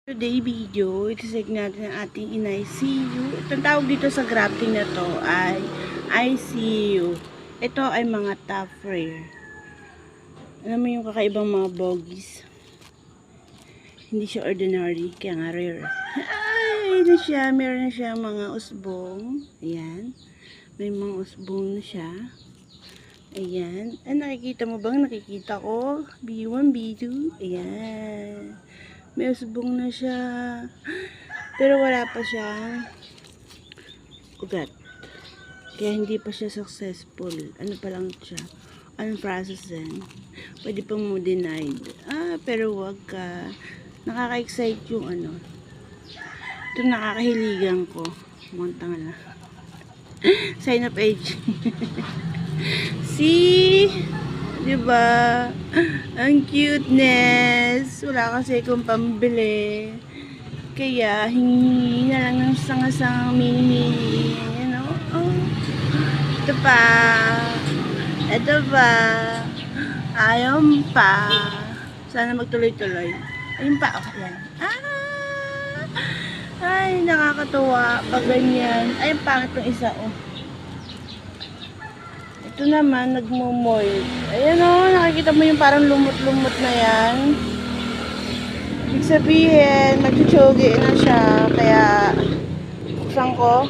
Today video, itisig natin ang ating in-ICU. Itong tawag dito sa grafting na to ay ICU. Ito ay mga top rare. Alam mo yung kakaibang mga bogies. Hindi siya ordinary, kaya nga rare. Ay, na siya. Meron na siya mga usbong. Ayan. May mga usbong na siya. Ayan. Ay, nakikita mo bang? Nakikita ko. B1, B2. Ayan. May usbong na siya. Pero wala pa siyang ugat. Kaya hindi pa siya successful. Ano pa lang siya? Anong process din? Pwede pang mo denied. Pero wag ka. Nakaka-excite yung ano. Ito nakakahiligan ko. Muntang na. Sign of age. See? Diba? Ang cuteness. Wala kasi akong pambili. Kaya, hingi na lang ng sangasang mini-mini. You know? Oh. Ito pa. Ito pa. Ayaw pa. Sana magtuloy-tuloy. Ayun pa. Oh, yan. Ay, nakakatuwa. Pag ganyan. Ay, pangit ng isa. Oh. Ito naman, nagmumoy. Ayan o, nakikita mo yung parang lumot-lumot na yan. Ibig sabihin, magchuchogi na siya. Kaya, buksan ko.